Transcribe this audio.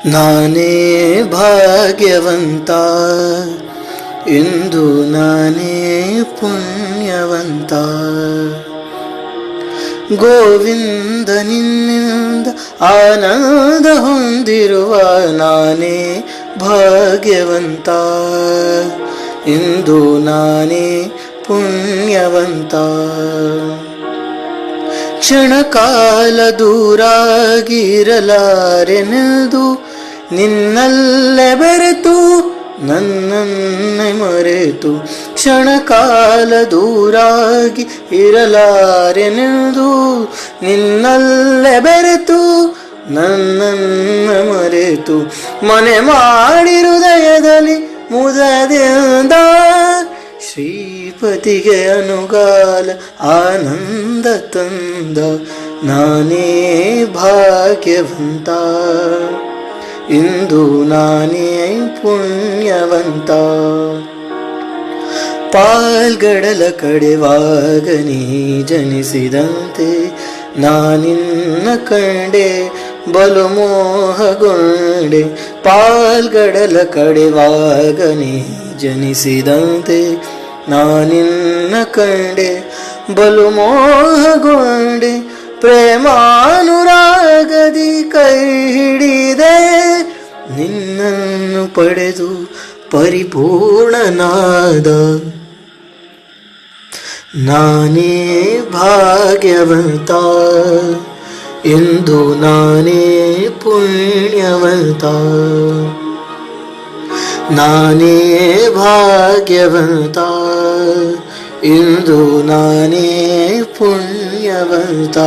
ನಾನೇ ಭಾಗ್ಯವಂತ, ಇಂದು ನಾನೇ ಪುಣ್ಯವಂತ. ಗೋವಿಂದ ನಿನ್ನಿಂದ ಆನಂದ ಹೊಂದಿರುವ ನಾನೇ ಭಾಗ್ಯವಂತ, ಇಂದು ನಾನೇ ಪುಣ್ಯವಂತ. ಕ್ಷಣಕಾಲ ದೂರಾಗಿರಲಾರೆನೆದು ನಿನ್ನಲ್ಲೇ ಬೆರೆತು ನನ್ನನ್ನೇ ಮರೆತು. ಕ್ಷಣಕಾಲ ದೂರಾಗಿ ಇರಲಾರೆನೆದು ನಿನ್ನಲ್ಲೇ ಬೆರೆತು ನನ್ನನ್ನ ಮರೆತು. ಮನೆ ಮಾಡಿ ಹೃದಯದಲ್ಲಿ ಮುದದಿಂದ ಶ್ರೀಪತಿಗೆ ಅನುಗಾಲ ಆನಂದ ತಂದ ನಾನೇ ಭಾಗ್ಯವಂತ, ಇಂದು ನಾನೇ ಪುಣ್ಯವಂತ. ಪಾಲ್ಗಡಲ ಕಡೆವಾಗ ನೀ ಜನಿಸಿದಂತೆ ನಾನಿನ್ನ ಕಂಡೆ ಬಲು ಮೋಹಗೊಂಡೆ. ಪಾಲ್ಗಡಲ ಕಡೆವಾಗ ನೀ ಜನಿಸಿದಂತೆ ನಾನಿನ್ನ ಕಂಡೆ ಬಲು ಮೋಹಗೊಂಡೆ. ಪ್ರೇಮಾನುರಾಗದಿ ಕೈ ಹಿಡಿದೆ ನಿನ್ನನ್ನು ಪಡೆದು ಪರಿಪೂರ್ಣನಾದ ನಾನೇ ಭಾಗ್ಯವಂತ, ಇಂದು ನಾನೇ ಪುಣ್ಯವಂತ. ನಾನೇ ಭಾಗ್ಯವಂತ, ಇಂದು ನಾನೇ ಪುಣ್ಯವಂತ.